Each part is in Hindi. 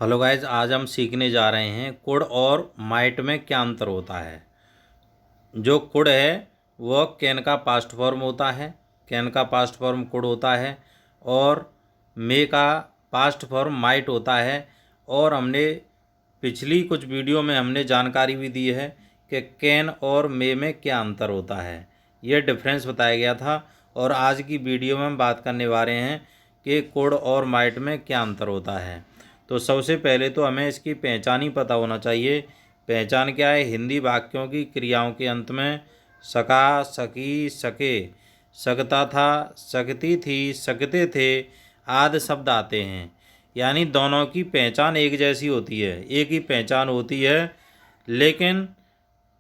हेलो गाइज, आज हम सीखने जा रहे हैं कुड और माइट में क्या अंतर होता है। जो कुड है वह कैन का पास्ट फॉर्म होता है, कैन का पास्ट फॉर्म कुड होता है। और मे का पास्ट फॉर्म माइट होता है। और हमने पिछली कुछ वीडियो में हमने जानकारी भी दी है कि कैन और मे में क्या अंतर होता है, यह डिफरेंस बताया गया था। और आज की वीडियो में हम बात करने वाले हैं कि कुड और माइट में क्या अंतर होता है। तो सबसे पहले तो हमें इसकी पहचान ही पता होना चाहिए। पहचान क्या है? हिंदी वाक्यों की क्रियाओं के अंत में सका, सकी, सके, सकता था, सकती थी, सकते थे आदि शब्द आते हैं। यानी दोनों की पहचान एक जैसी होती है, एक ही पहचान होती है, लेकिन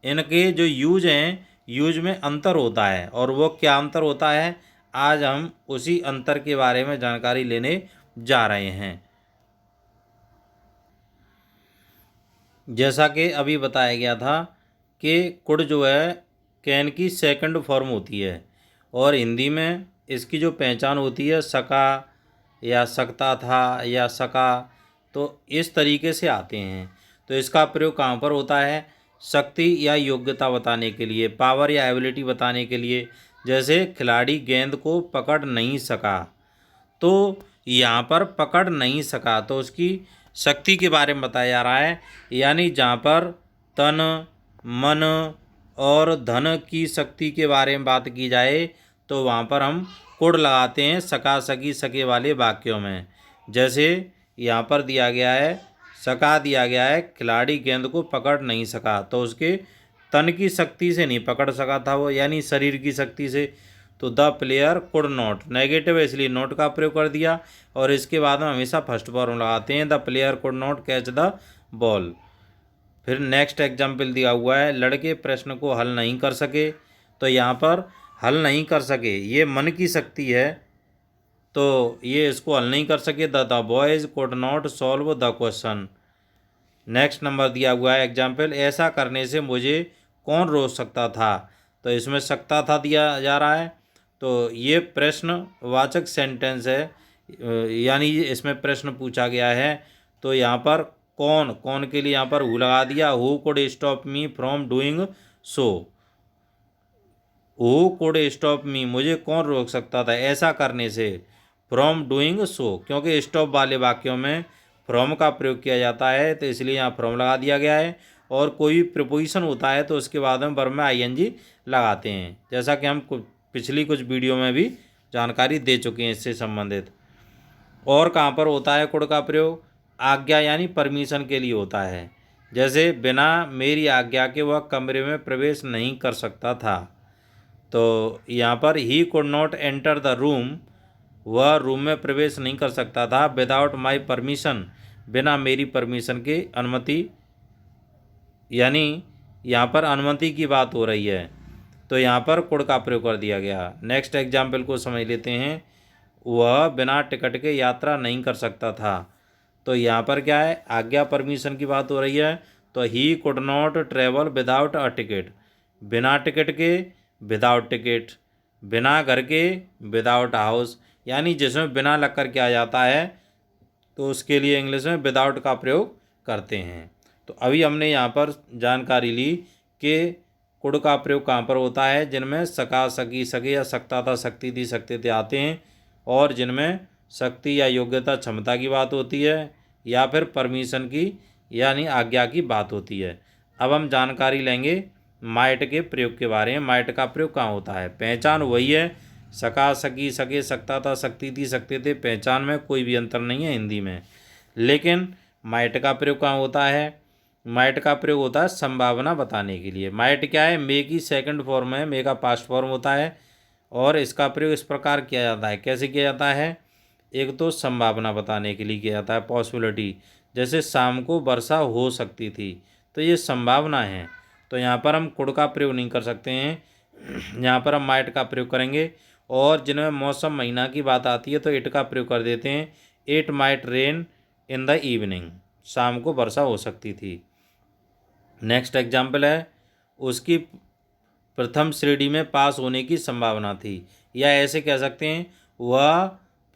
इनके जो यूज हैं, यूज में अंतर होता है। और वो क्या अंतर होता है, आज हम उसी अंतर के बारे में जानकारी लेने जा रहे हैं। जैसा कि अभी बताया गया था कि कुड जो है कैन की सेकंड फॉर्म होती है, और हिंदी में इसकी जो पहचान होती है सका या सकता था या सका, तो इस तरीके से आते हैं। तो इसका प्रयोग कहाँ पर होता है? शक्ति या योग्यता बताने के लिए, पावर या एबिलिटी बताने के लिए। जैसे खिलाड़ी गेंद को पकड़ नहीं सका, तो यहाँ पर पकड़ नहीं सका तो उसकी शक्ति के बारे में बताया जा रहा है। यानी जहाँ पर तन, मन और धन की शक्ति के बारे में बात की जाए तो वहाँ पर हम कुड लगाते हैं सका, सकी, सके वाले वाक्यों में। जैसे यहाँ पर दिया गया है, सका दिया गया है, खिलाड़ी गेंद को पकड़ नहीं सका, तो उसके तन की शक्ति से नहीं पकड़ सका था वो, यानी शरीर की शक्ति से। तो the player could not, negative है इसलिए नॉट का प्रयोग कर दिया। और इसके बाद में हमेशा फर्स्ट फॉर्म लगाते हैं, the player could not catch the ball. फिर नेक्स्ट एग्जाम्पल दिया हुआ है, लड़के प्रश्न को हल नहीं कर सके। तो यहाँ पर हल नहीं कर सके ये मन की शक्ति है, तो ये इसको हल नहीं कर सके। The boys could not solve the question. Next number दिया हुआ है एग्जाम्पल, ऐसा करने से मुझे कौन रोक सकता था। तो इसमें सकता था दिया जा रहा है, तो ये प्रश्नवाचक सेंटेंस है, यानी इसमें प्रश्न पूछा गया है। तो यहाँ पर कौन, कौन के लिए यहाँ पर हु लगा दिया, who could stop me from doing so. Who could stop me, मुझे कौन रोक सकता था ऐसा करने से, फ्रॉम डूइंग सो, क्योंकि स्टॉप वाले वाक्यों में फ्रॉम का प्रयोग किया जाता है, तो इसलिए यहाँ फ्रॉम लगा दिया गया है। और कोई भी प्रिपोजिशन होता है तो उसके बाद में वर्ब में आईएनजी लगाते हैं, जैसा कि हम पिछली कुछ वीडियो में भी जानकारी दे चुके हैं इससे संबंधित। और कहाँ पर होता है कुड का प्रयोग? आज्ञा यानी परमिशन के लिए होता है। जैसे बिना मेरी आज्ञा के वह कमरे में प्रवेश नहीं कर सकता था। तो यहाँ पर he could not enter the room, वह रूम में प्रवेश नहीं कर सकता था विदाउट माई परमिशन, बिना मेरी परमिशन के, अनुमति, यानी यहाँ पर अनुमति की बात हो रही है, तो यहाँ पर कुड का प्रयोग कर दिया गया। नेक्स्ट एग्जाम्पल को समझ लेते हैं, वह बिना टिकट के यात्रा नहीं कर सकता था। तो यहाँ पर क्या है? आज्ञा, परमिशन की बात हो रही है, तो he could not travel without a ticket, बिना टिकट के, विदाउट टिकट, बिना घर के, विदाउट हाउस, यानी जिसमें बिना लग कर के आ जाता है तो उसके लिए इंग्लिश में विदाउट का प्रयोग करते हैं। तो अभी हमने यहाँ पर जानकारी ली कि कुड का प्रयोग कहाँ पर होता है, जिनमें सका, सकी, सके या सकता था, सकती थी, सकते थे आते हैं, और जिनमें शक्ति या योग्यता, क्षमता की बात होती है, या फिर परमिशन की यानी आज्ञा की बात होती है। अब हम जानकारी लेंगे माइट के प्रयोग के बारे में। माइट का प्रयोग कहाँ होता है? पहचान वही है, सका, सकी, सके, सकता था, सकती थी, सकते थे, पहचान में कोई भी अंतर नहीं है हिंदी में। लेकिन माइट का प्रयोग कहाँ होता है? माइट का प्रयोग होता है संभावना बताने के लिए। माइट क्या है? मे की सेकंड फॉर्म है, मे का पास्ट फॉर्म होता है, और इसका प्रयोग इस प्रकार किया जाता है। कैसे किया जाता है? एक तो संभावना बताने के लिए किया जाता है, पॉसिबिलिटी। जैसे शाम को वर्षा हो सकती थी, तो ये संभावना है, तो यहाँ पर हम कुड का प्रयोग नहीं कर सकते हैं, यहाँ पर हम माइट का प्रयोग करेंगे। और जिनमें मौसम, महीना की बात आती है तो इट का प्रयोग कर देते हैं, it might rain in the evening, शाम को वर्षा हो सकती थी। नेक्स्ट एग्जाम्पल है, उसकी प्रथम श्रेणी में पास होने की संभावना थी, या ऐसे कह सकते हैं वह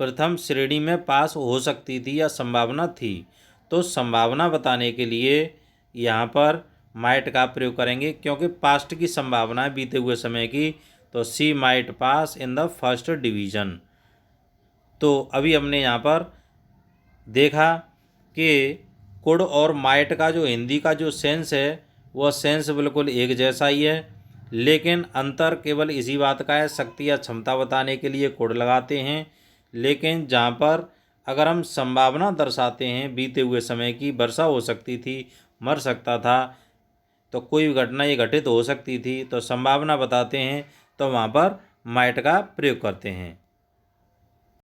प्रथम श्रेणी में पास हो सकती थी या संभावना थी। तो संभावना बताने के लिए यहाँ पर माइट का प्रयोग करेंगे, क्योंकि पास्ट की संभावना है बीते हुए समय की। तो she might pass in the first division. तो अभी हमने यहाँ पर देखा कि कुड और माइट का जो हिंदी का जो सेंस है वह सेंस बिल्कुल एक जैसा ही है, लेकिन अंतर केवल इसी बात का है, शक्ति या क्षमता बताने के लिए कुड लगाते हैं। लेकिन जहाँ पर अगर हम संभावना दर्शाते हैं बीते हुए समय की, वर्षा हो सकती थी, मर सकता था, तो कोई भी घटना ये घटित हो सकती थी, तो संभावना बताते हैं, तो वहाँ पर माइट का प्रयोग करते हैं।